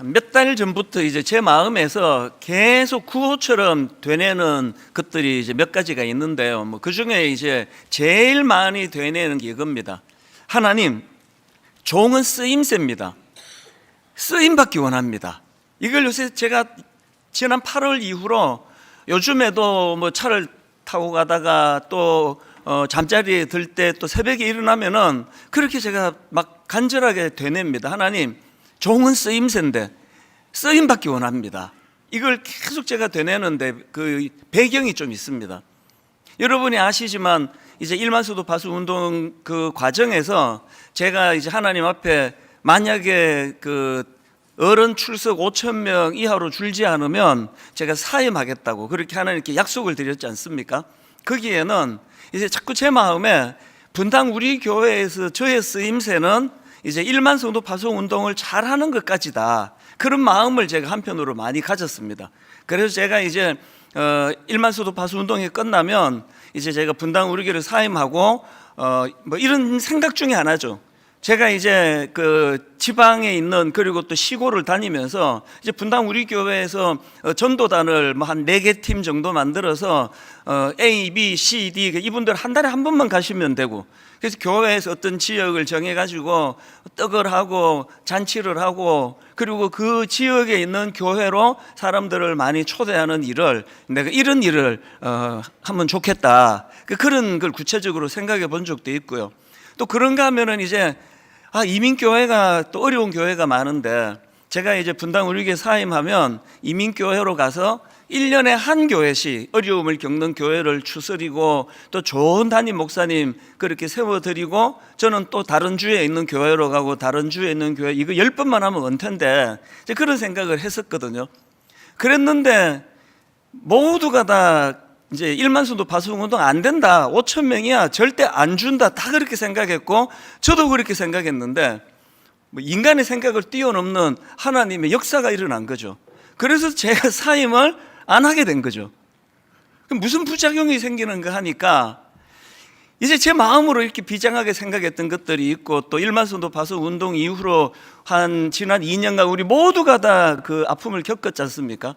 몇 달 전부터 이제 제 마음에서 계속 구호처럼 되뇌는 것들이 이제 몇 가지가 있는데요. 그 중에 이제 제일 많이 되뇌는 게 이겁니다. 하나님, 종은 쓰임새입니다. 쓰임받기 원합니다. 이걸 요새 제가 지난 8월 이후로 요즘에도 뭐 차를 타고 가다가 또 잠자리에 들 때 또 새벽에 일어나면은 그렇게 제가 막 간절하게 되뇌입니다. 하나님, 종은 쓰임새인데 쓰임받기 원합니다. 이걸 계속 제가 되뇌는데 그 배경이 좀 있습니다. 여러분이 아시지만 이제 일만수도 바수 운동 그 과정에서 제가 이제 하나님 앞에 만약에 그 어른 출석 5,000명 이하로 줄지 않으면 제가 사임하겠다고 그렇게 하나님께 약속을 드렸지 않습니까? 거기에는 이제 자꾸 제 마음에 분당 우리 교회에서 저의 쓰임새는 이제 1만 성도 파송 운동을 잘하는 것까지다, 그런 마음을 제가 한편으로 많이 가졌습니다. 그래서 제가 이제 1만 성도 파송 운동이 끝나면 이제 제가 분당 우리 교회를 사임하고 뭐 이런 생각 중에 하나죠. 제가 이제 그 지방에 있는 그리고 또 시골을 다니면서 이제 분당 우리 교회에서 전도단을 뭐 한 4개 팀 정도 만들어서 A, B, C, D 이분들 한 달에 한 번만 가시면 되고, 그래서 교회에서 어떤 지역을 정해가지고 떡을 하고 잔치를 하고 그리고 그 지역에 있는 교회로 사람들을 많이 초대하는 일을, 내가 이런 일을 하면 좋겠다, 그런 걸 구체적으로 생각해 본 적도 있고요. 또 그런가 하면은 이제 이민교회가 또 어려운 교회가 많은데 제가 이제 분당 우리교회 사임하면 이민교회로 가서 1년에 한 교회씩 어려움을 겪는 교회를 추스리고 또 좋은 담임 목사님 그렇게 세워드리고, 저는 또 다른 주에 있는 교회로 가고 다른 주에 있는 교회, 이거 10번만 하면 은퇴인데 이제 그런 생각을 했었거든요. 그랬는데 모두가 다 이제 1만 성도 파송 운동 안 된다, 5,000명이야, 절대 안 준다, 다 그렇게 생각했고 저도 그렇게 생각했는데 뭐 인간의 생각을 뛰어넘는 하나님의 역사가 일어난 거죠. 그래서 제가 사임을 안 하게 된 거죠. 그럼 무슨 부작용이 생기는가 하니까 이제 제 마음으로 이렇게 비장하게 생각했던 것들이 있고, 또 1만 성도 파송 운동 이후로 한 지난 2년간 우리 모두가 다 그 아픔을 겪었지 않습니까?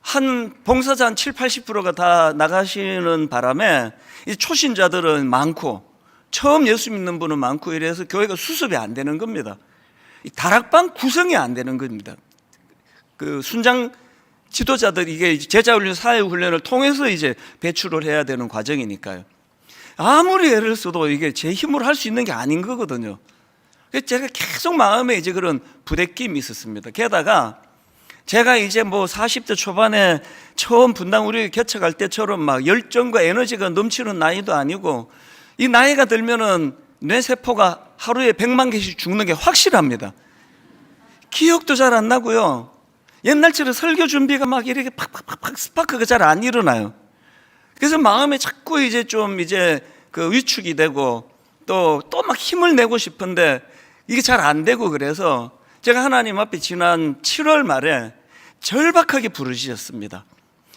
한 봉사자 한 70-80%가 다 나가시는 바람에 이 초신자들은 많고 처음 예수 믿는 분은 많고 이래서 교회가 수습이 안 되는 겁니다. 이 다락방 구성이 안 되는 겁니다. 그 순장 지도자들이 이게 제자훈련, 사회훈련을 통해서 이제 배출을 해야 되는 과정이니까요. 아무리 애를 써도 이게 제 힘으로 할 수 있는 게 아닌 거거든요. 그래서 제가 계속 마음에 이제 그런 부대낌이 있었습니다. 게다가 제가 이제 뭐 40대 초반에 처음 분당 우리 개척할 때처럼 막 열정과 에너지가 넘치는 나이도 아니고, 이 나이가 들면은 뇌세포가 하루에 100만 개씩 죽는 게 확실합니다. 기억도 잘 안 나고요. 옛날처럼 설교 준비가 막 이렇게 팍팍팍팍 스파크가 잘 안 일어나요. 그래서 마음에 자꾸 이제 좀 이제 그 위축이 되고 또 막 힘을 내고 싶은데 이게 잘 안 되고, 그래서 제가 하나님 앞에 지난 7월 말에 절박하게 부르짖었습니다.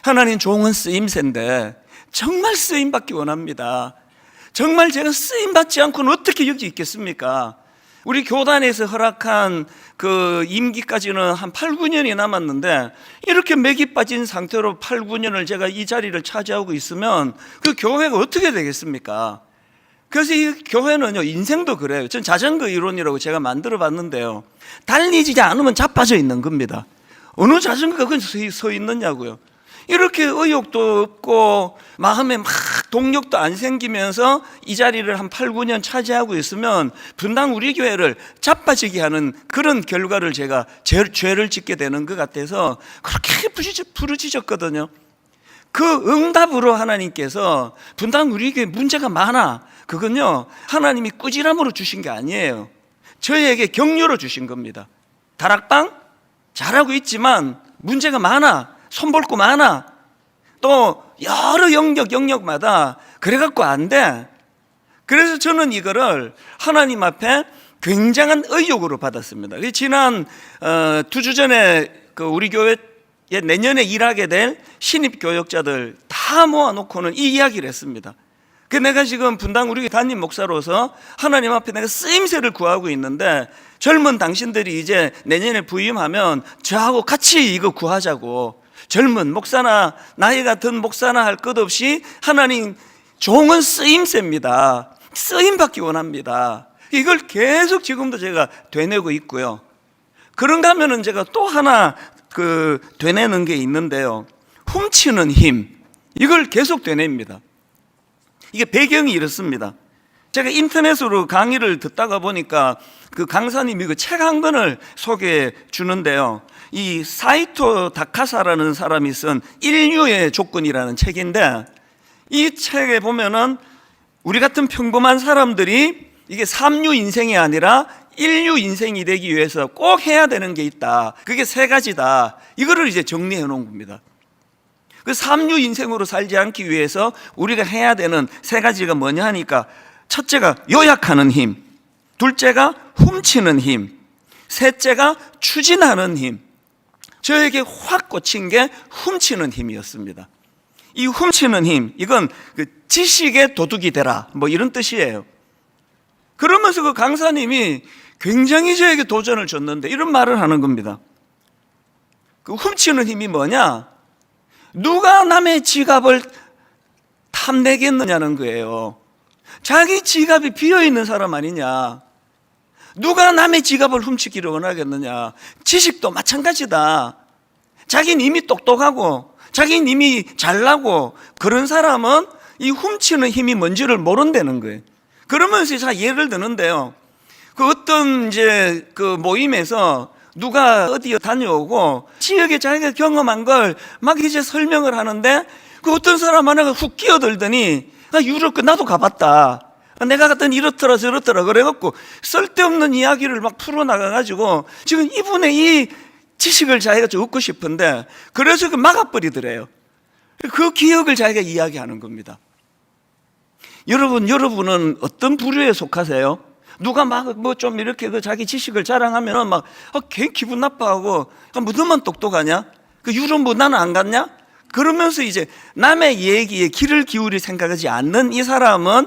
하나님, 종은 쓰임새인데 정말 쓰임받기 원합니다. 정말 제가 쓰임받지 않고는 어떻게 여기 있겠습니까? 우리 교단에서 허락한 그 임기까지는 한 8-9년이 남았는데 이렇게 맥이 빠진 상태로 8-9년을 제가 이 자리를 차지하고 있으면 그 교회가 어떻게 되겠습니까? 그래서 이 교회는요, 인생도 그래요. 전 자전거 이론이라고 제가 만들어 봤는데요, 달리지 않으면 자빠져 있는 겁니다. 어느 자전거가 거기 서 있느냐고요. 이렇게 의욕도 없고 마음에 막 동력도 안 생기면서 이 자리를 한 8-9년 차지하고 있으면 분당 우리 교회를 자빠지게 하는 그런 결과를 제가 죄를 짓게 되는 것 같아서 그렇게 부르짖었거든요. 그 응답으로 하나님께서 분당 우리 교회 문제가 많아, 그건요 하나님이 꾸지람으로 주신 게 아니에요. 저희에게 격려로 주신 겁니다. 다락방 잘하고 있지만 문제가 많아, 손볼 거 많아, 또 여러 영역마다 그래갖고 안 돼. 그래서 저는 이거를 하나님 앞에 굉장한 의욕으로 받았습니다. 지난 2주 전에 그 우리 교회에 내년에 일하게 될 신입 교역자들 다 모아놓고는 이 이야기를 했습니다. 그 내가 지금 분당 우리 담임 목사로서 하나님 앞에 내가 쓰임새를 구하고 있는데 젊은 당신들이 이제 내년에 부임하면 저하고 같이 이거 구하자고. 젊은 목사나 나이가 든 목사나 할 것 없이 하나님 종은 쓰임새입니다. 쓰임 받기 원합니다. 이걸 계속 지금도 제가 되뇌고 있고요. 그런가 하면은 제가 또 하나 되뇌는 게 있는데요. 훔치는 힘. 이걸 계속 되뇌입니다. 이게 배경이 이렇습니다. 제가 인터넷으로 강의를 듣다가 보니까 그 강사님이 그 책 한 권을 소개해 주는데요. 이 사이토 다카사라는 사람이 쓴 인류의 조건이라는 책인데, 이 책에 보면은 우리 같은 평범한 사람들이 이게 삼류 인생이 아니라 인류 인생이 되기 위해서 꼭 해야 되는 게 있다. 그게 세 가지다. 이거를 이제 정리해 놓은 겁니다. 그 삼류 인생으로 살지 않기 위해서 우리가 해야 되는 세 가지가 뭐냐 하니까, 첫째가 요약하는 힘, 둘째가 훔치는 힘, 셋째가 추진하는 힘. 저에게 확 꽂힌 게 훔치는 힘이었습니다. 이 훔치는 힘, 이건 그 지식의 도둑이 되라, 뭐 이런 뜻이에요. 그러면서 그 강사님이 굉장히 저에게 도전을 줬는데 이런 말을 하는 겁니다. 그 훔치는 힘이 뭐냐? 누가 남의 지갑을 탐내겠느냐는 거예요. 자기 지갑이 비어있는 사람 아니냐? 누가 남의 지갑을 훔치기를 원하겠느냐? 지식도 마찬가지다. 자기는 이미 똑똑하고 자기는 이미 잘나고 그런 사람은 이 훔치는 힘이 뭔지를 모른다는 거예요. 그러면서 자 예를 드는데요. 그 어떤 이제 그 모임에서 누가 어디 다녀오고 지역에 자기가 경험한 걸 막 이제 설명을 하는데, 그 어떤 사람 하나가 훅 끼어들더니 유럽 나도 가봤다. 내가 갔더니 이렇더라 저렇더라 그래갖고 쓸데없는 이야기를 막 풀어나가가지고 지금 이분의 이 지식을 자기가 좀 얻고 싶은데, 그래서 그 막아버리더래요. 그 기억을 자기가 이야기하는 겁니다. 여러분은 어떤 부류에 속하세요? 누가 막 뭐 좀 이렇게 그 자기 지식을 자랑하면 막 걔 기분 나빠하고 뭐 너만 똑똑하냐? 그 유럽 뭐 나는 안 갔냐? 그러면서 이제 남의 얘기에 귀를 기울일 생각하지 않는 이 사람은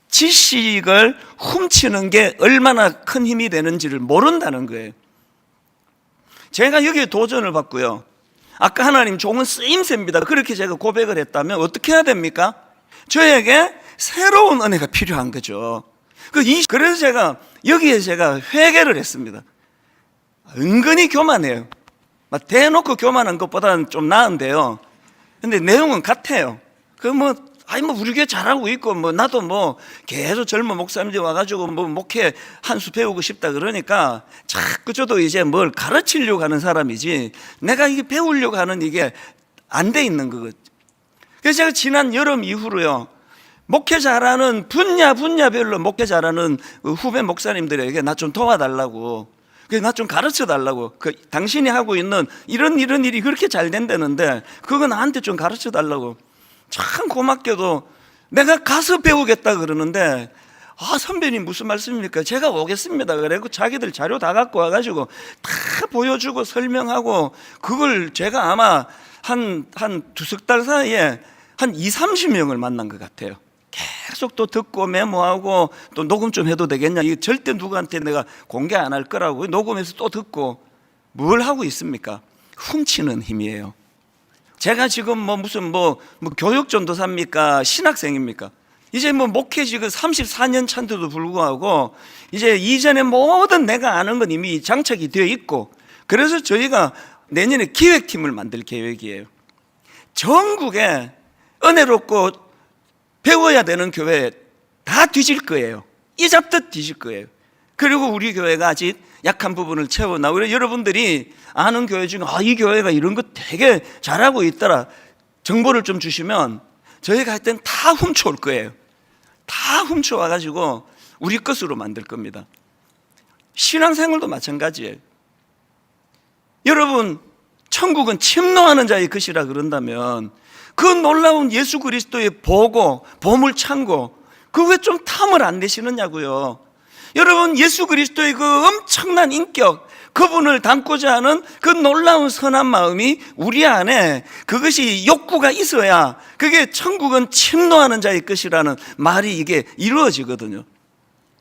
지식을 훔치는 게 얼마나 큰 힘이 되는지를 모른다는 거예요. 제가 여기에 도전을 받고요. 아까 하나님 종은 쓰임새입니다. 그렇게 제가 고백을 했다면 어떻게 해야 됩니까? 저에게 새로운 은혜가 필요한 거죠. 그래서 제가 여기에 제가 회개를 했습니다. 은근히 교만해요. 막 대놓고 교만한 것보다는 좀 나은데요. 근데 내용은 같아요. 우리 교회 잘하고 있고, 나도 계속 젊은 목사님들이 와가지고 목회 한 수 배우고 싶다 그러니까 자꾸 저도 이제 뭘 가르치려고 하는 사람이지, 내가 이게 배우려고 하는 이게 안 돼 있는 거거든요. 그래서 제가 지난 여름 이후로요, 목회 잘하는 분야별로 목회 잘하는 후배 목사님들에게 나 좀 도와달라고, 나 좀 가르쳐 달라고, 당신이 하고 있는 이런 일이 그렇게 잘 된다는데 그거 나한테 좀 가르쳐 달라고. 참 고맙게도 내가 가서 배우겠다 그러는데, 선배님 무슨 말씀입니까? 제가 오겠습니다. 그래고 자기들 자료 다 갖고 와가지고 다 보여주고 설명하고, 그걸 제가 아마 한 두세 달 사이에 한 20-30명을 만난 것 같아요. 계속 또 듣고 메모하고 또 녹음 좀 해도 되겠냐, 이거 절대 누구한테 내가 공개 안 할 거라고 녹음해서 또 듣고. 뭘 하고 있습니까? 훔치는 힘이에요. 제가 지금 무슨 교육 전도사입니까? 신학생입니까? 이제 목회 지금 34년 차인데도 불구하고 이제 이전에 모든 내가 아는 건 이미 장착이 되어 있고, 그래서 저희가 내년에 기획팀을 만들 계획이에요. 전국에 은혜롭고 배워야 되는 교회 다 뒤질 거예요. 이 잡듯 뒤질 거예요. 그리고 우리 교회가 아직 약한 부분을 채워나오고, 여러분들이 아는 교회 중에 이 교회가 이런 거 되게 잘하고 있더라 정보를 좀 주시면 저희가 할 땐 다 훔쳐올 거예요. 다 훔쳐와가지고 우리 것으로 만들 겁니다. 신앙생활도 마찬가지예요. 여러분, 천국은 침노하는 자의 것이라 그런다면 그 놀라운 예수 그리스도의 보고 보물 창고, 그거 왜 좀 탐을 안 내시느냐고요. 여러분, 예수 그리스도의 그 엄청난 인격, 그분을 닮고자 하는 그 놀라운 선한 마음이 우리 안에, 그것이 욕구가 있어야 그게 천국은 침노하는 자의 것이라는 말이 이게 이루어지거든요.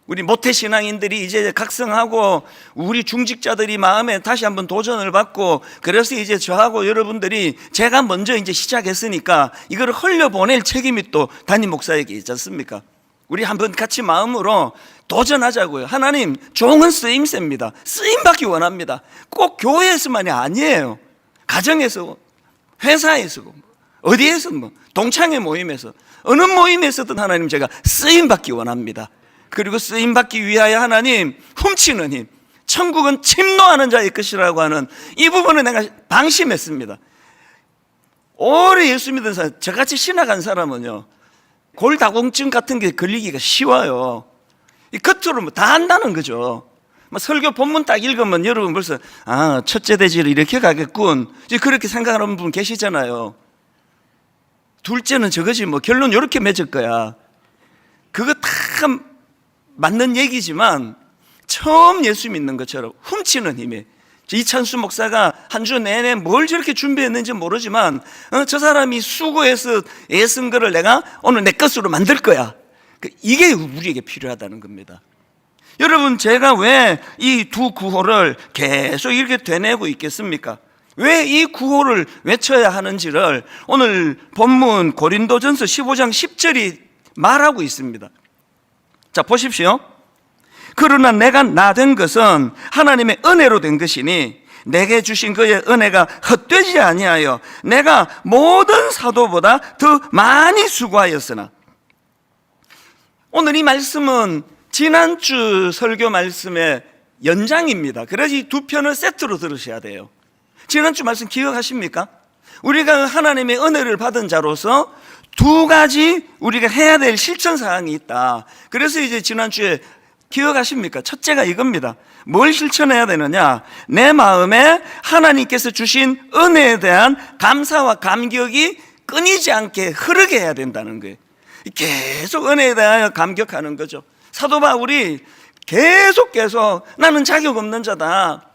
우리 모태신앙인들이 이제 각성하고 우리 중직자들이 마음에 다시 한번 도전을 받고, 그래서 이제 저하고 여러분들이 제가 먼저 이제 시작했으니까 이걸 흘려보낼 책임이 또 담임 목사에게 있지 않습니까? 우리 한번 같이 마음으로 도전하자고요. 하나님, 종은 쓰임새입니다. 쓰임받기 원합니다. 꼭 교회에서만이 아니에요. 가정에서, 회사에서, 어디에서, 동창회 모임에서, 어느 모임에서든 하나님, 제가 쓰임받기 원합니다. 그리고 쓰임받기 위하여 하나님, 훔치는 힘, 천국은 침노하는 자의 것이라고 하는 이 부분을 내가 방심했습니다. 오래 예수 믿은 사람, 저같이 신학한 사람은요, 골다공증 같은 게 걸리기가 쉬워요. 이 겉으로 다 한다는 거죠. 설교 본문 딱 읽으면 여러분 벌써 첫째 대지를 이렇게 가겠군, 그렇게 생각하는 분 계시잖아요. 둘째는 저거지 결론 이렇게 맺을 거야. 그거 다 맞는 얘기지만 처음 예수 믿는 것처럼 훔치는 힘에, 이찬수 목사가 한 주 내내 뭘 저렇게 준비했는지 모르지만 저 사람이 수고해서 애쓴 거를 내가 오늘 내 것으로 만들 거야. 이게 우리에게 필요하다는 겁니다. 여러분, 제가 왜 이 두 구호를 계속 이렇게 되뇌고 있겠습니까? 왜 이 구호를 외쳐야 하는지를 오늘 본문 고린도전서 15장 10절이 말하고 있습니다. 자, 보십시오. 그러나 내가 나 된 것은 하나님의 은혜로 된 것이니 내게 주신 그의 은혜가 헛되지 아니하여 내가 모든 사도보다 더 많이 수고하였으나. 오늘 이 말씀은 지난주 설교 말씀의 연장입니다. 그래서 이 두 편을 세트로 들으셔야 돼요. 지난주 말씀 기억하십니까? 우리가 하나님의 은혜를 받은 자로서 두 가지 우리가 해야 될 실천 사항이 있다. 그래서 이제 지난주에 기억하십니까? 첫째가 이겁니다. 뭘 실천해야 되느냐? 내 마음에 하나님께서 주신 은혜에 대한 감사와 감격이 끊이지 않게 흐르게 해야 된다는 거예요. 계속 은혜에 대하여 감격하는 거죠. 사도 바울이 계속 나는 자격 없는 자다,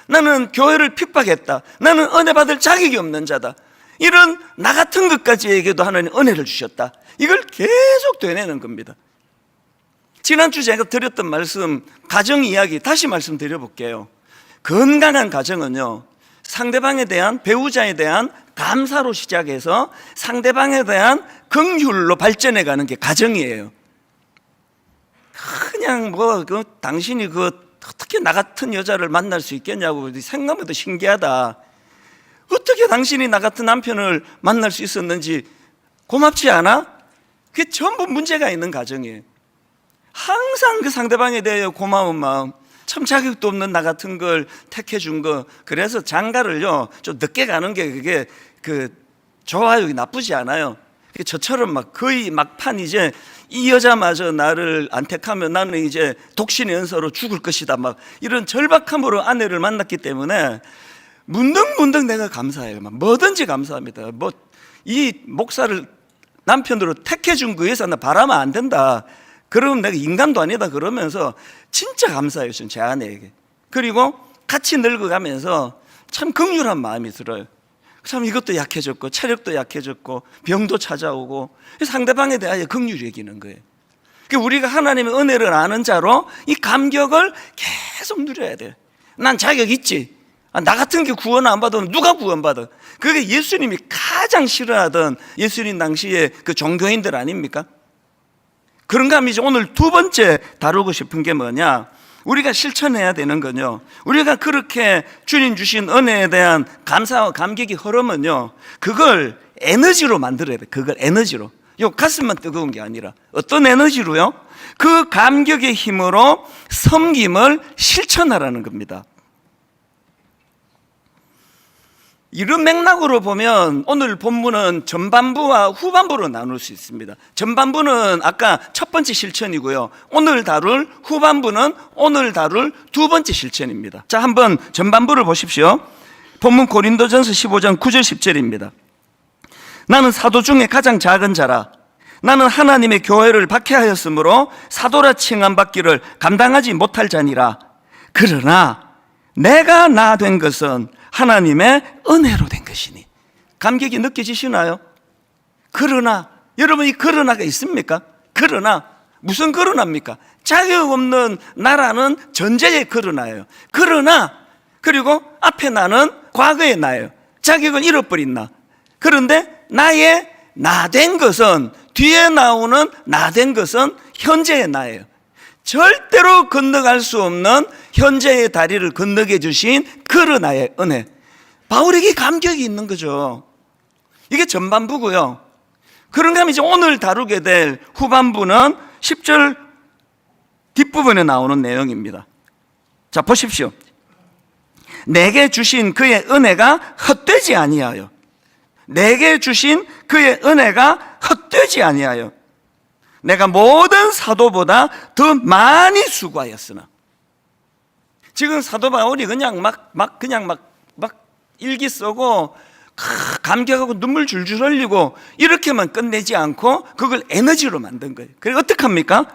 나는 교회를 핍박했다, 나는 은혜 받을 자격이 없는 자다, 이런 나 같은 것까지에게도 하나님 은혜를 주셨다, 이걸 계속 되뇌는 겁니다. 지난주 제가 드렸던 말씀, 가정 이야기 다시 말씀드려 볼게요. 건강한 가정은요, 상대방에 대한, 배우자에 대한 감사로 시작해서 상대방에 대한 긍휼로 발전해 가는 게 가정이에요. 그냥 당신이 어떻게 나 같은 여자를 만날 수 있겠냐고 생각해도 신기하다. 어떻게 당신이 나 같은 남편을 만날 수 있었는지 고맙지 않아? 그게 전부 문제가 있는 가정이에요. 항상 그 상대방에 대해 고마운 마음, 참 자격도 없는 나 같은 걸 택해 준 거, 그래서 장가를요 좀 늦게 가는 게 그게 좋아요, 나쁘지 않아요. 저처럼 거의 막판 이제 이 여자마저 나를 안 택하면 나는 이제 독신의 연서로 죽을 것이다, 이런 절박함으로 아내를 만났기 때문에 문득문득 내가 감사해요. 뭐든지 감사합니다. 이 목사를 남편으로 택해 준 거에서 나 바라면 안 된다, 그러면 내가 인간도 아니다 그러면서 진짜 감사해요, 제 아내에게. 그리고 같이 늙어가면서 참 긍휼한 마음이 들어요. 참 이것도 약해졌고 체력도 약해졌고 병도 찾아오고 상대방에 대하여 긍휼히 여기는 거예요. 우리가 하나님의 은혜를 아는 자로 이 감격을 계속 누려야 돼요. 난 자격 있지, 나 같은 게 구원 안 받으면 누가 구원받아? 그게 예수님이 가장 싫어하던 예수님 당시의 그 종교인들 아닙니까? 그런가 하면 이제 오늘 두 번째 다루고 싶은 게 뭐냐, 우리가 실천해야 되는 건요, 우리가 그렇게 주님 주신 은혜에 대한 감사와 감격이 흐르면요, 그걸 에너지로 만들어야 돼. 그걸 에너지로. 가슴만 뜨거운 게 아니라 어떤 에너지로요? 그 감격의 힘으로 섬김을 실천하라는 겁니다. 이런 맥락으로 보면 오늘 본문은 전반부와 후반부로 나눌 수 있습니다. 전반부는 아까 첫 번째 실천이고요, 오늘 다룰 후반부는 오늘 다룰 두 번째 실천입니다. 자, 한번 전반부를 보십시오. 본문 고린도전서 15장 9절 10절입니다. 나는 사도 중에 가장 작은 자라. 나는 하나님의 교회를 박해하였으므로 사도라 칭함받기를 감당하지 못할 자니라. 그러나 내가 나 된 것은 하나님의 은혜로 된 것이니. 감격이 느껴지시나요? 그러나, 여러분 이 그러나가 있습니까? 그러나, 무슨 그러나입니까? 자격 없는 나라는 전제의 그러나예요. 그러나, 그리고 앞에 나는 과거의 나예요. 자격을 잃어버린 나. 그런데 나의 나 된 것은, 뒤에 나오는 나 된 것은 현재의 나예요. 절대로 건너갈 수 없는 현재의 다리를 건너게 주신 그러나의 은혜. 바울에게 감격이 있는 거죠. 이게 전반부고요. 그런가 하면 이제 오늘 다루게 될 후반부는 10절 뒷부분에 나오는 내용입니다. 자, 보십시오. 내게 주신 그의 은혜가 헛되지 아니하여. 내게 주신 그의 은혜가 헛되지 아니하여. 내가 모든 사도보다 더 많이 수고하였으나. 지금 사도 바울이 그냥 막 일기 쓰고 감격하고 눈물 줄줄 흘리고 이렇게만 끝내지 않고 그걸 에너지로 만든 거예요. 그리고 어떻게 합니까?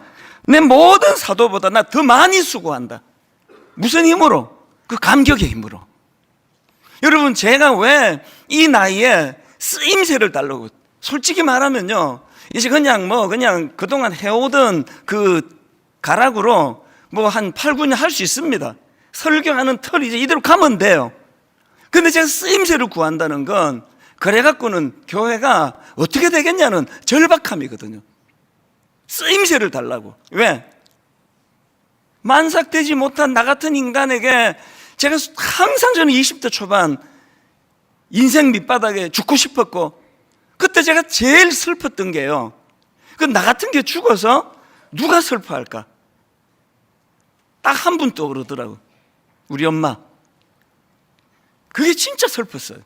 내 모든 사도보다 나 더 많이 수고한다. 무슨 힘으로? 그 감격의 힘으로. 여러분, 제가 왜 이 나이에 쓰임새를 달라고, 솔직히 말하면요, 이제 그냥 그동안 해오던 그 가락으로 한 8, 9년 할 수 있습니다. 설교하는 털이 이제 이대로 가면 돼요. 근데 제가 쓰임새를 구한다는 건 그래갖고는 교회가 어떻게 되겠냐는 절박함이거든요. 쓰임새를 달라고. 왜? 만삭되지 못한 나 같은 인간에게 제가 항상 저는 20대 초반 인생 밑바닥에 죽고 싶었고, 그때 제가 제일 슬펐던 게요, 그 나 같은 게 죽어서 누가 슬퍼할까? 딱 한 분 떠오르더라고. 우리 엄마. 그게 진짜 슬펐어요.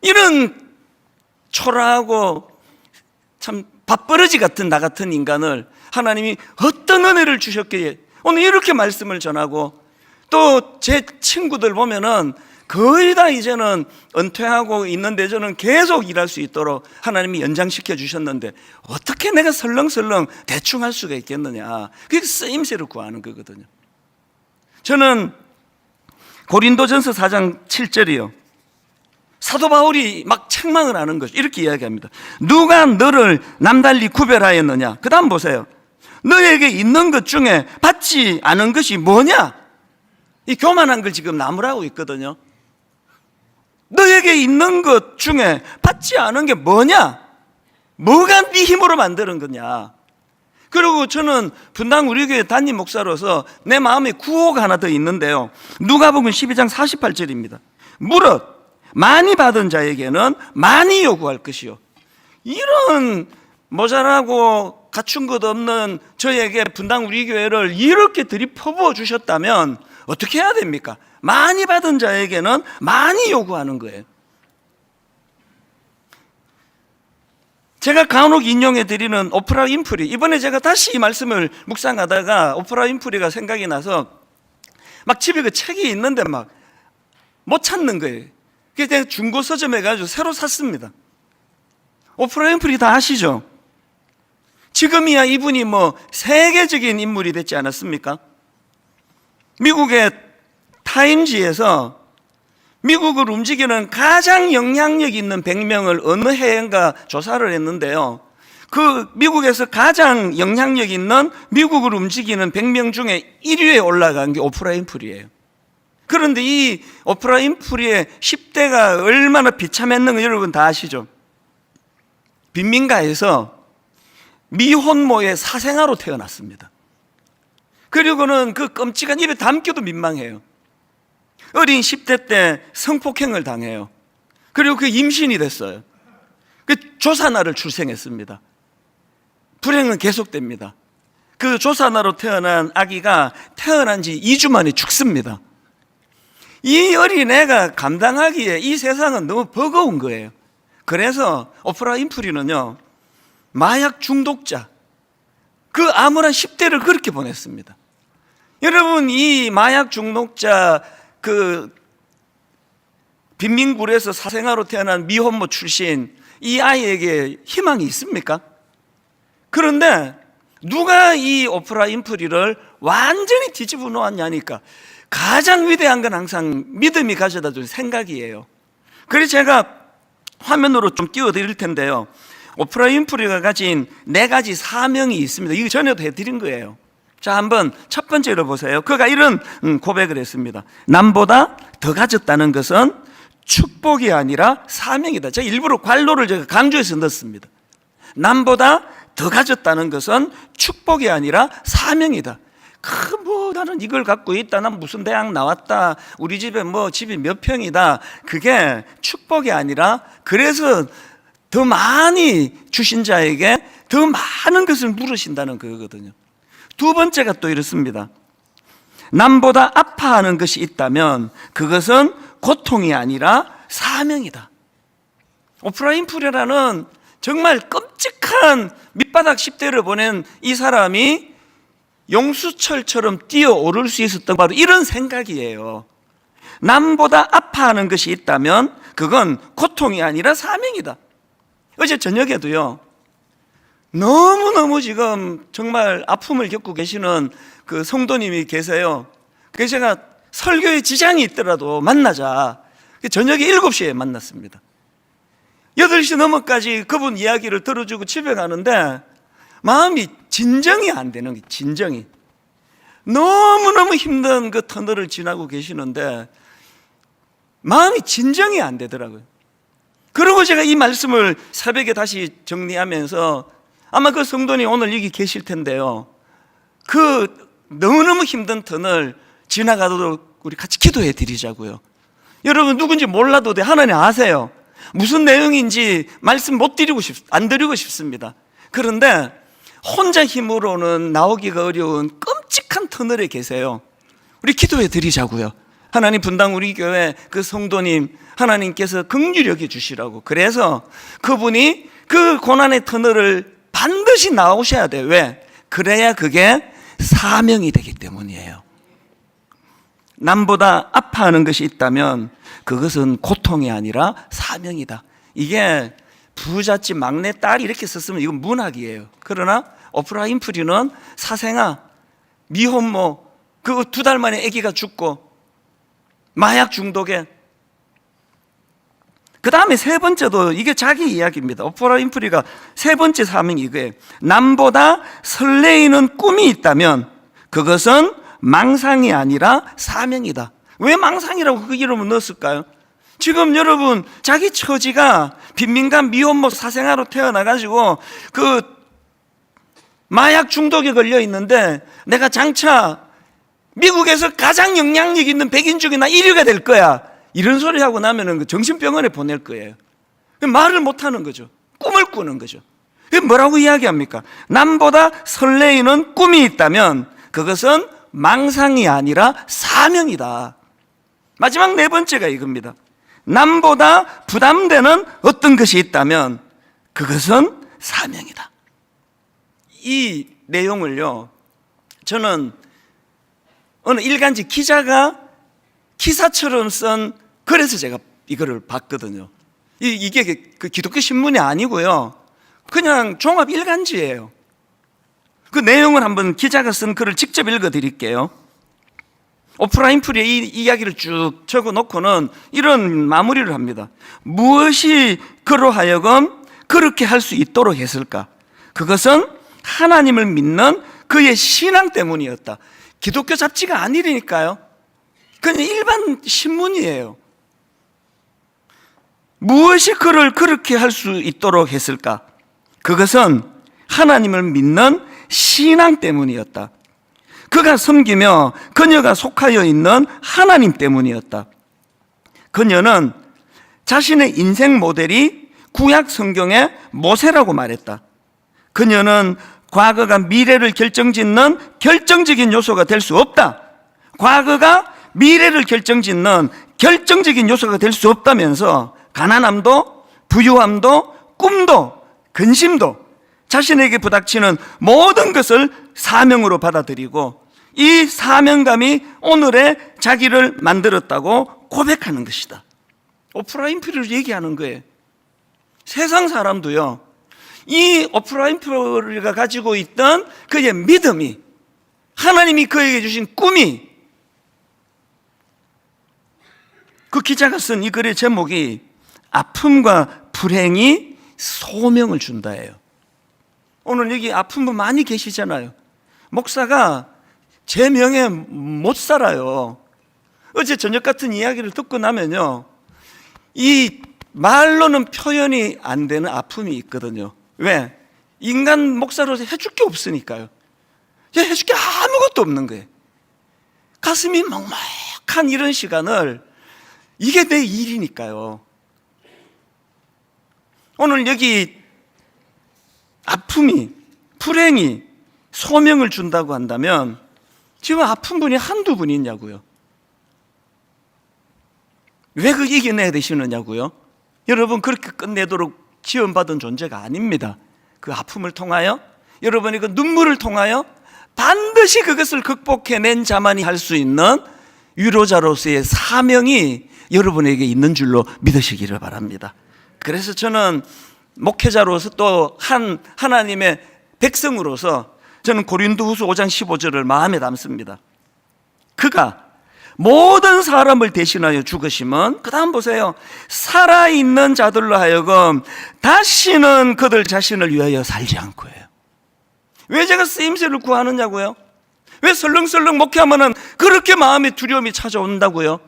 이런 초라하고 참 밥버러지 같은 나 같은 인간을 하나님이 어떤 은혜를 주셨기에 오늘 이렇게 말씀을 전하고, 또 제 친구들 보면은 거의 다 이제는 은퇴하고 있는데 저는 계속 일할 수 있도록 하나님이 연장시켜 주셨는데 어떻게 내가 설렁설렁 대충 할 수가 있겠느냐. 그게 쓰임새를 구하는 거거든요. 저는 고린도전서 4장 7절이요, 사도 바울이 막 책망을 하는 거죠. 이렇게 이야기합니다. 누가 너를 남달리 구별하였느냐. 그 다음 보세요. 너에게 있는 것 중에 받지 않은 것이 뭐냐. 이 교만한 걸 지금 나무라고 있거든요. 너에게 있는 것 중에 받지 않은 게 뭐냐? 뭐가 네 힘으로 만드는 거냐? 그리고 저는 분당 우리 교회 담임 목사로서 내 마음에 구호가 하나 더 있는데요, 누가복음 12장 48절입니다. 무릇 많이 받은 자에게는 많이 요구할 것이요. 이런 모자라고 갖춘 것 없는 저에게 분당 우리 교회를 이렇게 들이퍼부어 주셨다면 어떻게 해야 됩니까? 많이 받은 자에게는 많이 요구하는 거예요. 제가 간혹 인용해 드리는 오프라 윈프리, 이번에 제가 다시 이 말씀을 묵상하다가 오프라 윈프리가 생각이 나서 막 집에 그 책이 있는데 막 못 찾는 거예요. 그래서 제가 중고 서점에 가지고 새로 샀습니다. 오프라 윈프리 다 아시죠? 지금이야 이분이 세계적인 인물이 됐지 않았습니까? 미국의 타임지에서 미국을 움직이는 가장 영향력 있는 100명을 어느 해인가 조사를 했는데요, 그 미국에서 가장 영향력 있는 미국을 움직이는 100명 중에 1위에 올라간 게 오프라 윈프리예요. 그런데 이 오프라 윈프리의 10대가 얼마나 비참했는가 여러분 다 아시죠? 빈민가에서 미혼모의 사생아로 태어났습니다. 그리고는 그 끔찍한 입에 담기도 민망해요. 어린 10대 때 성폭행을 당해요. 그리고 그 임신이 됐어요. 그 조산아를 출생했습니다. 불행은 계속됩니다. 그 조산아로 태어난 아기가 태어난 지 2주 만에 죽습니다. 이 어린애가 감당하기에 이 세상은 너무 버거운 거예요. 그래서 오프라 윈프리는요, 마약 중독자, 그 암울한 10대를 그렇게 보냈습니다. 여러분, 이 마약 중독자, 그 빈민굴에서 사생아로 태어난 미혼모 출신 이 아이에게 희망이 있습니까? 그런데 누가 이 오프라 윈프리를 완전히 뒤집어 놓았냐니까, 가장 위대한 건 항상 믿음이 가져다 줄 생각이에요. 그래서 제가 화면으로 좀 띄워드릴 텐데요, 오프라 윈프리가 가진 4가지 사명이 있습니다. 이거 전에도 해드린 거예요. 자, 한번 첫 번째로 보세요. 그가 이런 고백을 했습니다. 남보다 더 가졌다는 것은 축복이 아니라 사명이다. 제가 일부러 관로를 제가 강조해서 넣었습니다. 남보다 더 가졌다는 것은 축복이 아니라 사명이다. 나는 이걸 갖고 있다, 난 무슨 대학 나왔다, 우리 집에 집이 몇 평이다, 그게 축복이 아니라, 그래서 더 많이 주신 자에게 더 많은 것을 물으신다는 그거거든요. 두 번째가 또 이렇습니다. 남보다 아파하는 것이 있다면 그것은 고통이 아니라 사명이다. 오프라 윈프리라는 정말 끔찍한 밑바닥 10대를 보낸 이 사람이 용수철처럼 뛰어오를 수 있었던 바로 이런 생각이에요. 남보다 아파하는 것이 있다면 그건 고통이 아니라 사명이다. 어제 저녁에도요, 너무너무 지금 정말 아픔을 겪고 계시는 그 성도님이 계세요. 그래서 제가 설교에 지장이 있더라도 만나자, 저녁에 7시에 만났습니다. 8시 넘어까지 그분 이야기를 들어주고 집에 가는데 마음이 진정이 안 되는 거예요. 진정이. 너무너무 힘든 그 터널을 지나고 계시는데 마음이 진정이 안 되더라고요. 그리고 제가 이 말씀을 새벽에 다시 정리하면서, 아마 그 성도님 오늘 여기 계실 텐데요, 그 너무너무 힘든 터널 지나가도록 우리 같이 기도해 드리자고요. 여러분 누군지 몰라도 돼. 하나님 아세요. 무슨 내용인지 말씀 안 드리고 싶습니다. 그런데 혼자 힘으로는 나오기가 어려운 끔찍한 터널에 계세요. 우리 기도해 드리자고요. 하나님, 분당 우리 교회 그 성도님 하나님께서 긍휼히 여겨 주시라고. 그래서 그분이 그 고난의 터널을 반드시 나오셔야 돼요. 왜? 그래야 그게 사명이 되기 때문이에요. 남보다 아파하는 것이 있다면 그것은 고통이 아니라 사명이다. 이게 부잣집 막내 딸이 이렇게 썼으면 이건 문학이에요. 그러나 오프라 윈프리는 사생아, 미혼모, 그 2달 만에 아기가 죽고 마약 중독에, 그 다음에 세 번째도 이게 자기 이야기입니다. 오프라 윈프리가 세 번째 사명이 이거예요. 남보다 설레이는 꿈이 있다면 그것은 망상이 아니라 사명이다. 왜 망상이라고 그 이름을 넣었을까요? 지금 여러분 자기 처지가 빈민간 미혼모 사생아로 태어나가지고 그 마약 중독에 걸려 있는데 내가 장차 미국에서 가장 영향력 있는 백인 중에 나 1위가 될 거야, 이런 소리 하고 나면은 정신병원에 보낼 거예요. 말을 못 하는 거죠. 꿈을 꾸는 거죠. 뭐라고 이야기합니까? 남보다 설레이는 꿈이 있다면 그것은 망상이 아니라 사명이다. 마지막 네 번째가 이겁니다. 남보다 부담되는 어떤 것이 있다면 그것은 사명이다. 이 내용을요, 저는 어느 일간지 기자가 기사처럼 쓴, 그래서 제가 이거를 봤거든요. 이게 그 기독교 신문이 아니고요, 그냥 종합 일간지예요. 그 내용을 한번 기자가 쓴 글을 직접 읽어 드릴게요. 오프라 윈프리의 이 이야기를 쭉 적어 놓고는 이런 마무리를 합니다. 무엇이 그로 하여금 그렇게 할 수 있도록 했을까? 그것은 하나님을 믿는 그의 신앙 때문이었다. 기독교 잡지가 아니니까요, 그냥 일반 신문이에요. 무엇이 그를 그렇게 할 수 있도록 했을까? 그것은 하나님을 믿는 신앙 때문이었다. 그가 섬기며 그녀가 속하여 있는 하나님 때문이었다. 그녀는 자신의 인생 모델이 구약 성경의 모세라고 말했다. 그녀는 과거가 미래를 결정짓는 결정적인 요소가 될 수 없다. 과거가 미래를 결정짓는 결정적인 요소가 될 수 없다면서 가난함도 부유함도 꿈도 근심도 자신에게 부닥치는 모든 것을 사명으로 받아들이고 이 사명감이 오늘의 자기를 만들었다고 고백하는 것이다. 오프라 윈프리를 얘기하는 거예요. 세상 사람도요, 이 오프라 윈프리가 가지고 있던 그의 믿음이, 하나님이 그에게 주신 꿈이 그 기자가 쓴 이 글의 제목이 아픔과 불행이 소명을 준다예요. 오늘 여기 아픈 분 많이 계시잖아요. 목사가 제 명예 못 살아요. 어제 저녁 같은 이야기를 듣고 나면요, 이 말로는 표현이 안 되는 아픔이 있거든요. 왜? 인간 목사로서 해줄 게 없으니까요. 해줄 게 아무것도 없는 거예요. 가슴이 먹먹한 이런 시간을, 이게 내 일이니까요. 오늘 여기 아픔이, 불행이 소명을 준다고 한다면 지금 아픈 분이 한두 분이 있냐고요. 왜 그 이겨내야 되시느냐고요. 여러분, 그렇게 끝내도록 지원받은 존재가 아닙니다. 그 아픔을 통하여, 여러분이 그 눈물을 통하여 반드시 그것을 극복해낸 자만이 할 수 있는 위로자로서의 사명이 여러분에게 있는 줄로 믿으시기를 바랍니다. 그래서 저는 목회자로서 또 하나님의 백성으로서 저는 고린도후서 5장 15절을 마음에 담습니다. 그가 모든 사람을 대신하여 죽으심은, 그 다음 보세요, 살아있는 자들로 하여금 다시는 그들 자신을 위하여 살지 않고 해요. 왜 제가 쓰임새를 구하느냐고요? 왜 설렁설렁 목회하면 그렇게 마음의 두려움이 찾아온다고요?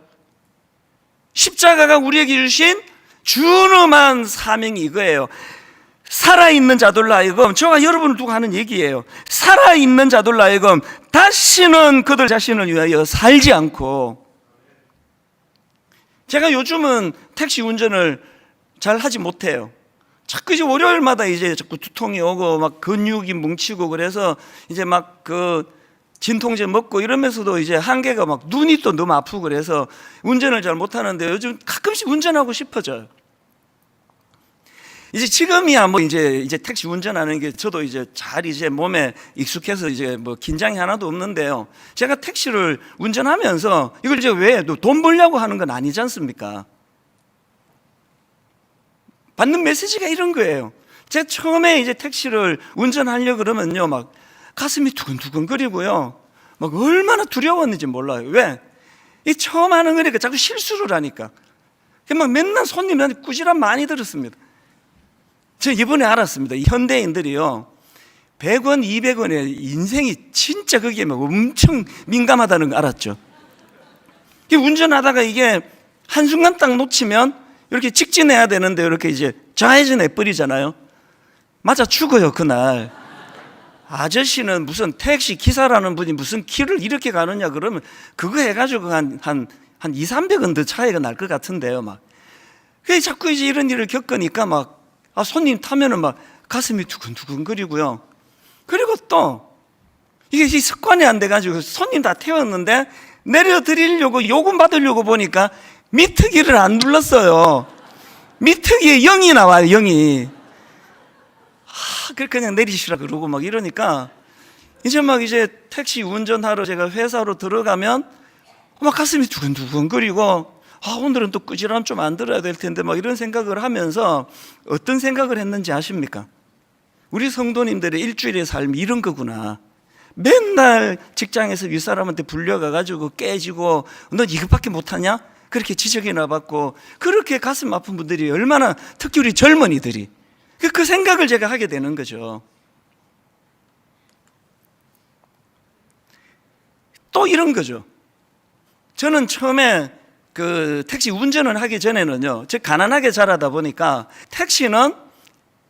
십자가가 우리에게 주신 준엄한 사명이 이거예요. 살아있는 자들로 하여금, 저와 여러분을 두고 하는 얘기예요. 살아있는 자들로 하여금 다시는 그들 자신을 위하여 살지 않고. 제가 요즘은 택시 운전을 잘 하지 못해요. 자꾸 이제 월요일마다 이제 자꾸 두통이 오고 막 근육이 뭉치고, 그래서 이제 막 그 진통제 먹고 이러면서도 이제 한계가 막 눈이 또 너무 아프고 그래서 운전을 잘 못하는데 요즘 가끔씩 운전하고 싶어져요. 이제 지금이야 뭐 이제 택시 운전하는 게 저도 이제 잘 이제 몸에 익숙해서 이제 뭐 긴장이 하나도 없는데요. 제가 택시를 운전하면서 이걸 이제 왜 돈 벌려고 하는 건 아니지 않습니까? 받는 메시지가 이런 거예요. 제가 처음에 이제 택시를 운전하려고 그러면요, 막 가슴이 두근두근거리고요, 막 얼마나 두려웠는지 몰라요. 왜? 이 처음 하는 거니까 자꾸 실수를 하니까. 막 맨날 손님한테 꾸지람 많이 들었습니다. 저 이번에 알았습니다. 이 현대인들이요, 100원, 200원에 인생이 진짜 거기에 막 엄청 민감하다는 거 알았죠? 운전하다가 이게 한순간 딱 놓치면 이렇게 직진해야 되는데 이렇게 이제 좌회전해 버리잖아요. 맞아 죽어요, 그날. 아저씨는 무슨 택시 기사라는 분이 무슨 길을 이렇게 가느냐 그러면 그거 해가지고 한 2, 300원 더 차이가 날 것 같은데요, 막. 그게 자꾸 이제 이런 일을 겪으니까 막, 손님 타면은 막 가슴이 두근두근거리고요. 그리고 또 이게 습관이 안 돼가지고 손님 다 태웠는데 내려드리려고 요금 받으려고 보니까 미트기를 안 눌렀어요. 미트기에 0이 나와요, 0이. 그냥 내리시라 그러고 막 이러니까 이제 택시 운전하러 제가 회사로 들어가면 막 가슴이 두근두근거리고, 오늘은 또 꾸지람 좀 안 들어야 될 텐데 막 이런 생각을 하면서 어떤 생각을 했는지 아십니까? 우리 성도님들의 일주일의 삶이 이런 거구나. 맨날 직장에서 윗사람한테 불려가가지고 깨지고 너 이것밖에 못하냐? 그렇게 지적이나 받고, 그렇게 가슴 아픈 분들이 얼마나, 특히 우리 젊은이들이 그 생각을 제가 하게 되는 거죠. 또 이런 거죠. 저는 처음에 그 택시 운전을 하기 전에는요, 저 가난하게 자라다 보니까 택시는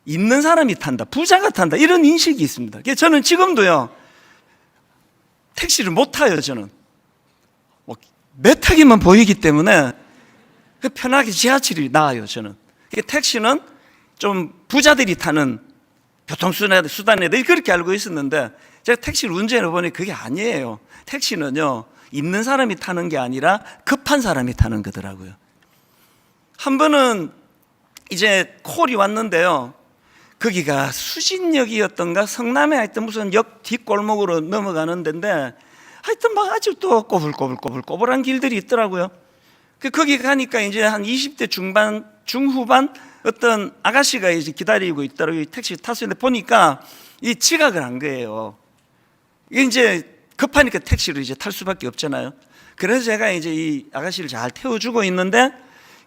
있는 사람이 탄다, 부자가 탄다, 이런 인식이 있습니다. 저는 지금도요 택시를 못 타요. 저는 매타기만 보이기 때문에 편하게 지하철이 나아요. 저는 택시는 좀 부자들이 타는 교통수단에 대해 그렇게 알고 있었는데, 제가 택시를 운전해 보니 그게 아니에요. 택시는요, 있는 사람이 타는 게 아니라 급한 사람이 타는 거더라고요. 한 번은 이제 콜이 왔는데요, 거기가 수진역이었던가 성남에 하여튼 무슨 역 뒷골목으로 넘어가는 데인데, 하여튼 막 아주 또 꼬불꼬불한 길들이 있더라고요. 거기 가니까 이제 한 20대 중후반 어떤 아가씨가 이제 기다리고 있더라고요. 택시 탔었는데 보니까 이 지각을 한 거예요. 이게 이제 급하니까 택시를 이제 탈 수밖에 없잖아요. 그래서 제가 이제 이 아가씨를 잘 태워주고 있는데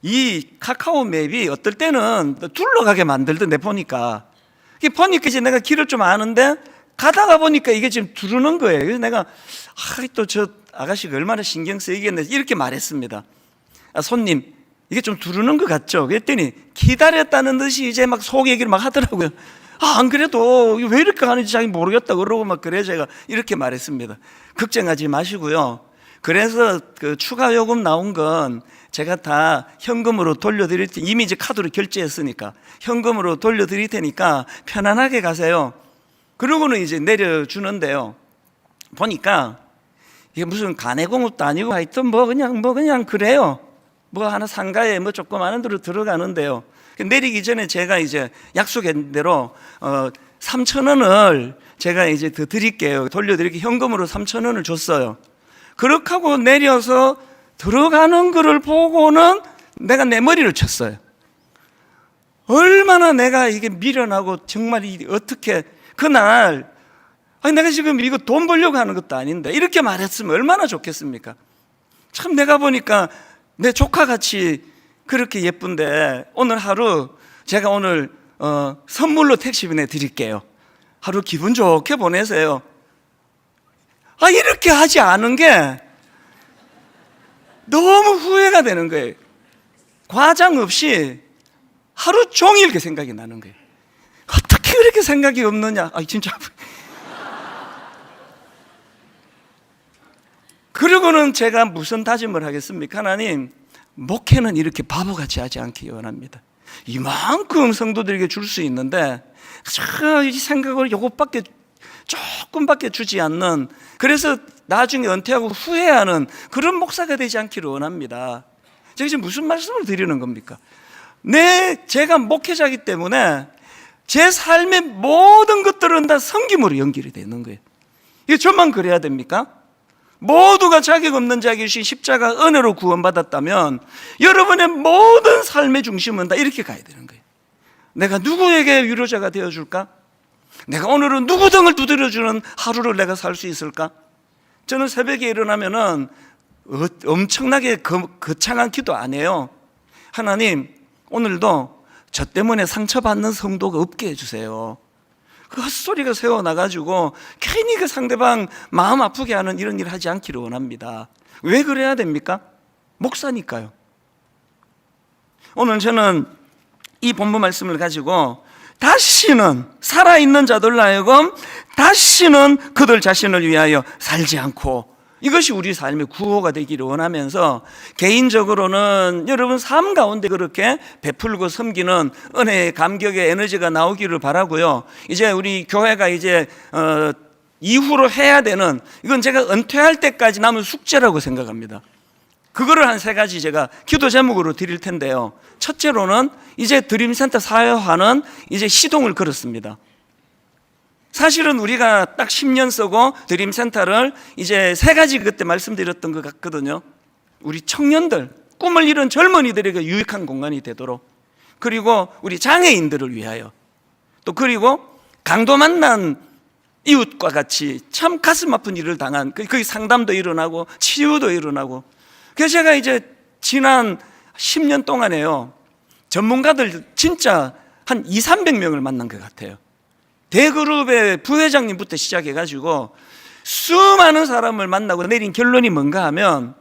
이 카카오 맵이 어떨 때는 둘러가게 만들던데 보니까 이제 내가 길을 좀 아는데 가다가 보니까 이게 지금 두르는 거예요. 그래서 내가 또 저 아가씨가 얼마나 신경 쓰이겠네 이렇게 말했습니다. 손님, 이게 좀 두르는 것 같죠? 그랬더니 기다렸다는 듯이 이제 막 속 얘기를 막 하더라고요. 안 그래도 왜 이렇게 하는지 자기 모르겠다 그러고 막 그래 제가 이렇게 말했습니다. 걱정하지 마시고요. 그래서 그 추가 요금 나온 건 제가 다 현금으로 돌려드릴 테니, 이미 이제 카드로 결제했으니까 현금으로 돌려드릴 테니까 편안하게 가세요. 그러고는 이제 내려주는데요. 보니까 이게 무슨 가내공업도 아니고 하여튼 뭐 그냥 그래요. 뭐 하나 상가에 뭐 조그마한 데로 들어가는데요. 내리기 전에 제가 이제 약속한 대로 3,000원을 제가 이제 더 드릴게요. 돌려드릴게요. 현금으로 3,000원을 줬어요. 그렇게 하고 내려서 들어가는 거를 보고는 내가 내 머리를 쳤어요. 얼마나 내가 이게 미련하고 정말 어떻게 그날 내가 지금 이거 돈 벌려고 하는 것도 아닌데 이렇게 말했으면 얼마나 좋겠습니까? 참 내가 보니까 내 조카같이 그렇게 예쁜데 오늘 하루 제가 오늘 선물로 택시비 내드릴게요. 하루 기분 좋게 보내세요. 이렇게 하지 않은 게 너무 후회가 되는 거예요. 과장 없이 하루 종일 그 생각이 나는 거예요. 어떻게 그렇게 생각이 없느냐. 진짜. 그러고는 제가 무슨 다짐을 하겠습니까? 하나님, 목회는 이렇게 바보같이 하지 않기 원합니다. 이만큼 성도들에게 줄 수 있는데 이 생각을 요것밖에 조금밖에 주지 않는, 그래서 나중에 은퇴하고 후회하는 그런 목사가 되지 않기를 원합니다. 제가 지금 무슨 말씀을 드리는 겁니까? 제가 목회자이기 때문에 제 삶의 모든 것들은 다 섬김으로 연결이 되는 거예요. 이게 저만 그래야 됩니까? 모두가 자격 없는 자기신 십자가 은혜로 구원받았다면 여러분의 모든 삶의 중심은 다 이렇게 가야 되는 거예요. 내가 누구에게 위로자가 되어줄까? 내가 오늘은 누구 등을 두드려주는 하루를 내가 살 수 있을까? 저는 새벽에 일어나면은 엄청나게 거창한 기도 안 해요. 하나님, 오늘도 저 때문에 상처받는 성도가 없게 해주세요. 그 헛소리가 새어나가지고 괜히 그 상대방 마음 아프게 하는 이런 일을 하지 않기를 원합니다. 왜 그래야 됩니까? 목사니까요. 오늘 저는 이 본문 말씀을 가지고 다시는 살아있는 자들로 하여금 다시는 그들 자신을 위하여 살지 않고, 이것이 우리 삶의 구호가 되기를 원하면서 개인적으로는 여러분 삶 가운데 그렇게 베풀고 섬기는 은혜의 감격의 에너지가 나오기를 바라고요. 이제 우리 교회가 이제 이후로 해야 되는, 이건 제가 은퇴할 때까지 남은 숙제라고 생각합니다. 그거를 한 3가지 제가 기도 제목으로 드릴 텐데요. 첫째로는 이제 드림센터 사회화는 이제 시동을 걸었습니다. 사실은 우리가 딱 10년 쓰고 드림센터를 이제 3가지 그때 말씀드렸던 것 같거든요. 우리 청년들, 꿈을 이룬 젊은이들에게 유익한 공간이 되도록, 그리고 우리 장애인들을 위하여, 또 그리고 강도 만난 이웃과 같이 참 가슴 아픈 일을 당한, 거기 상담도 일어나고 치유도 일어나고. 그래서 제가 이제 지난 10년 동안에요, 전문가들 진짜 한 200~300명을 만난 것 같아요. 대그룹의 부회장님부터 시작해가지고 수많은 사람을 만나고 내린 결론이 뭔가 하면,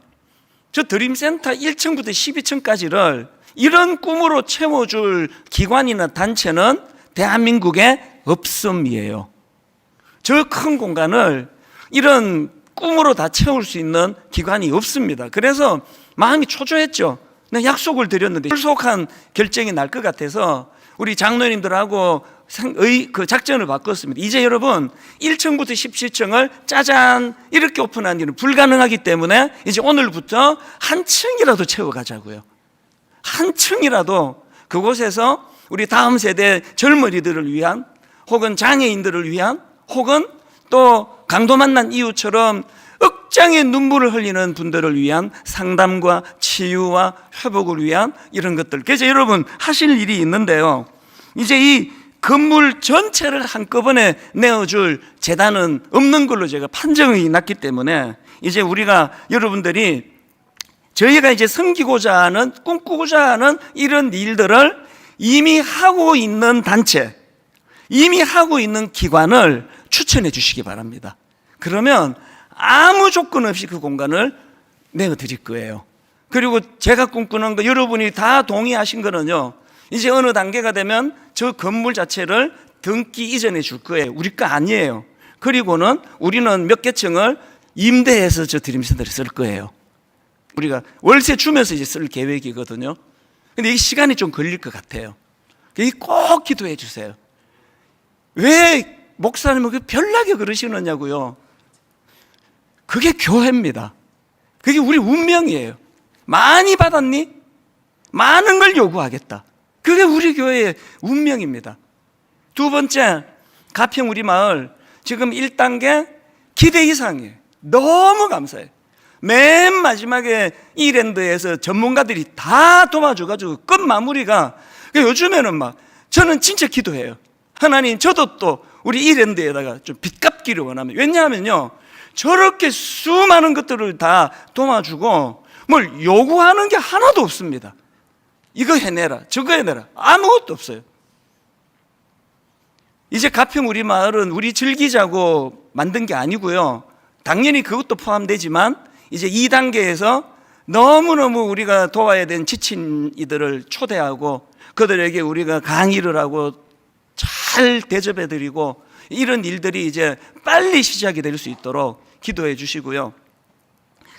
저 드림센터 1층부터 12층까지를 이런 꿈으로 채워줄 기관이나 단체는 대한민국에 없음이에요. 저 큰 공간을 이런 꿈으로 다 채울 수 있는 기관이 없습니다. 그래서 마음이 초조했죠. 내가 약속을 드렸는데 불속한 결정이 날 것 같아서 우리 장로님들하고 그 작전을 바꿨습니다. 이제 여러분 1층부터 17층을 짜잔 이렇게 오픈하는 일은 불가능하기 때문에 이제 오늘부터 한 층이라도 채워가자고요. 한 층이라도 그곳에서 우리 다음 세대 젊은이들을 위한, 혹은 장애인들을 위한, 혹은 또 강도 만난 이유처럼 억장의 눈물을 흘리는 분들을 위한 상담과 치유와 회복을 위한 이런 것들. 그래서 여러분 하실 일이 있는데요, 이제 이 건물 전체를 한꺼번에 내어줄 재단은 없는 걸로 제가 판정이 났기 때문에 이제 우리가 여러분들이 저희가 이제 섬기고자 하는, 꿈꾸고자 하는 이런 일들을 이미 하고 있는 단체, 이미 하고 있는 기관을 추천해 주시기 바랍니다. 그러면 아무 조건 없이 그 공간을 내어드릴 거예요. 그리고 제가 꿈꾸는 거 여러분이 다 동의하신 거는요, 이제 어느 단계가 되면 저 건물 자체를 등기 이전해 줄 거예요. 우리 거 아니에요. 그리고는 우리는 몇 개 층을 임대해서 저 드림센터를 쓸 거예요. 우리가 월세 주면서 이제 쓸 계획이거든요. 근데 이 시간이 좀 걸릴 것 같아요. 꼭 기도해 주세요. 왜 목사님은 그 별나게 그러시느냐고요. 그게 교회입니다. 그게 우리 운명이에요. 많이 받았니? 많은 걸 요구하겠다. 그게 우리 교회의 운명입니다. 두 번째, 가평 우리 마을 지금 1단계 기대 이상이에요. 너무 감사해요. 맨 마지막에 이랜드에서 전문가들이 다 도와줘가지고 끝 마무리가, 요즘에는 막 저는 진짜 기도해요. 하나님, 저도 또 우리 이랜드에다가 좀 빚 갚기를 원합니다. 왜냐하면요, 저렇게 수많은 것들을 다 도와주고 뭘 요구하는 게 하나도 없습니다. 이거 해내라, 저거 해내라, 아무것도 없어요. 이제 가평 우리 마을은 우리 즐기자고 만든 게 아니고요, 당연히 그것도 포함되지만 이제 2단계에서 너무너무 우리가 도와야 되는 지친 이들을 초대하고 그들에게 우리가 강의를 하고 잘 대접해드리고 이런 일들이 이제 빨리 시작이 될 수 있도록 기도해 주시고요.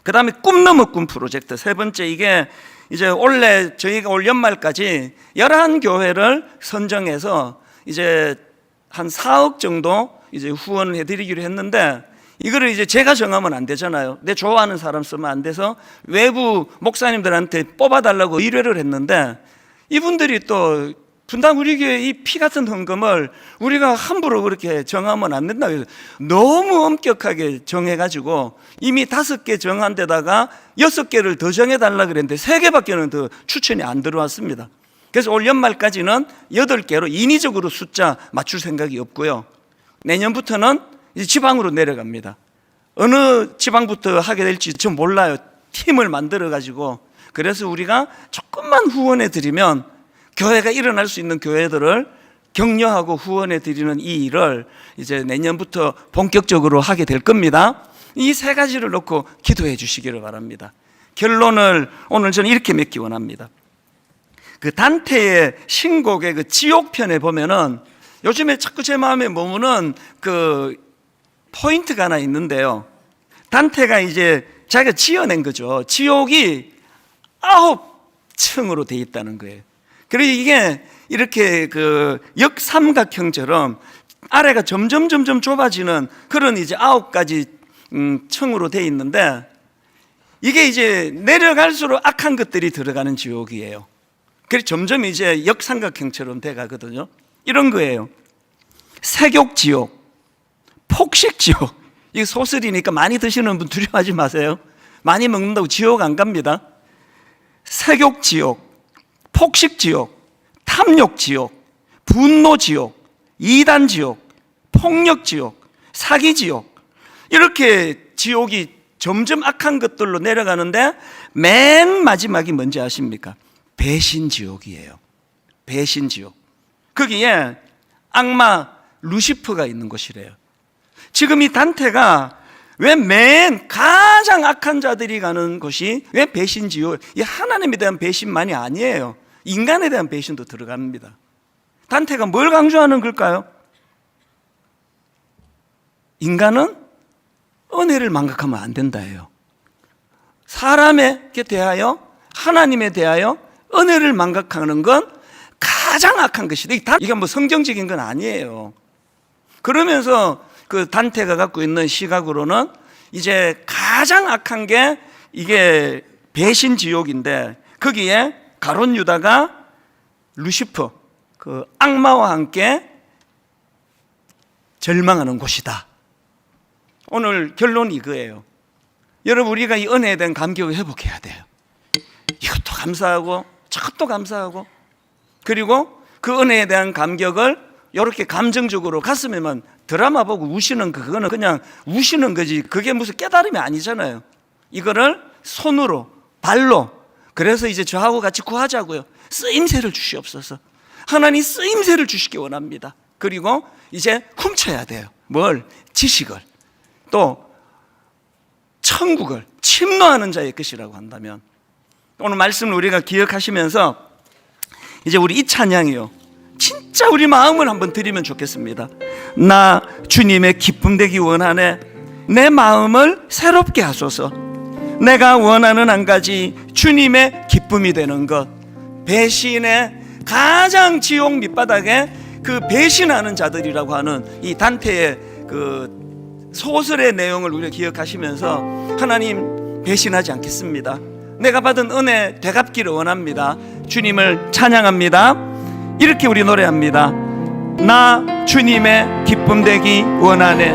그 다음에 꿈 넘어 꿈 프로젝트 세 번째, 이게 이제 올해 저희가 올 연말까지 11교회를 선정해서 이제 한 4억 정도 이제 후원을 해드리기로 했는데, 이거를 이제 제가 정하면 안 되잖아요. 내 좋아하는 사람 쓰면 안 돼서 외부 목사님들한테 뽑아달라고 의뢰를 했는데, 이분들이 또 분당 우리 교회 이 피 같은 헌금을 우리가 함부로 그렇게 정하면 안 된다 그래서 너무 엄격하게 정해가지고 이미 5개 정한 데다가 6개를 더 정해달라 그랬는데 3개밖에는 더 추천이 안 들어왔습니다. 그래서 올 연말까지는 8개로 인위적으로 숫자 맞출 생각이 없고요, 내년부터는 이제 지방으로 내려갑니다. 어느 지방부터 하게 될지 전 몰라요. 팀을 만들어가지고. 그래서 우리가 조금만 후원해 드리면 교회가 일어날 수 있는 교회들을 격려하고 후원해 드리는 이 일을 이제 내년부터 본격적으로 하게 될 겁니다. 이 3가지를 놓고 기도해 주시기를 바랍니다. 결론을 오늘 저는 이렇게 맺기 원합니다. 그 단테의 신곡의 그 지옥편에 보면은 요즘에 자꾸 제 마음에 머무는 그 포인트가 하나 있는데요, 단테가 이제 자기가 지어낸 거죠. 지옥이 9층으로 되어 있다는 거예요. 그리고 이게 이렇게 그 역삼각형처럼 아래가 점점 좁아지는 그런 이제 9가지 층으로 되어 있는데, 이게 이제 내려갈수록 악한 것들이 들어가는 지옥이에요. 그래서 점점 이제 역삼각형처럼 돼 가거든요. 이런 거예요. 색욕지옥, 폭식지옥. 이거 소설이니까 많이 드시는 분 두려워하지 마세요. 많이 먹는다고 지옥 안 갑니다. 색욕지옥, 폭식지옥, 탐욕지옥, 분노지옥, 이단지옥, 폭력지옥, 사기지옥, 이렇게 지옥이 점점 악한 것들로 내려가는데 맨 마지막이 뭔지 아십니까? 배신지옥이에요. 배신지옥. 거기에 악마 루시퍼가 있는 곳이래요. 지금 이 단테가 왜 맨 가장 악한 자들이 가는 곳이 왜 배신지옥? 이 하나님에 대한 배신만이 아니에요. 인간에 대한 배신도 들어갑니다. 단테가 뭘 강조하는 걸까요? 인간은 은혜를 망각하면 안 된다예요. 사람에게 대하여, 하나님에 대하여 은혜를 망각하는 건 가장 악한 것이다. 이게 뭐 성경적인 건 아니에요. 그러면서 그 단테가 갖고 있는 시각으로는 이제 가장 악한 게 이게 배신 지옥인데, 거기에 가룟 유다가 루시퍼, 그 악마와 함께 절망하는 곳이다. 오늘 결론이 이거예요. 여러분, 우리가 이 은혜에 대한 감격을 회복해야 돼요. 이것도 감사하고 저것도 감사하고, 그리고 그 은혜에 대한 감격을 이렇게 감정적으로 가슴에만 드라마 보고 우시는 그거는 그냥 우시는 거지, 그게 무슨 깨달음이 아니잖아요. 이거를 손으로, 발로. 그래서 이제 저하고 같이 구하자고요. 쓰임새를 주시옵소서. 하나님 쓰임새를 주시기 원합니다. 그리고 이제 훔쳐야 돼요. 뭘? 지식을, 또 천국을, 침노하는 자의 것이라고 한다면, 오늘 말씀을 우리가 기억하시면서 이제 우리 이 찬양이요, 진짜 우리 마음을 한번 드리면 좋겠습니다. 나 주님의 기쁨 되기 원하네. 내 마음을 새롭게 하소서. 내가 원하는 한 가지, 주님의 기쁨이 되는 것. 배신의 가장 지옥 밑바닥에 그 배신하는 자들이라고 하는 이 단테의 그 소설의 내용을 우리가 기억하시면서, 하나님 배신하지 않겠습니다. 내가 받은 은혜 되갚기를 원합니다. 주님을 찬양합니다. 이렇게 우리 노래합니다. 나 주님의 기쁨 되기 원하네.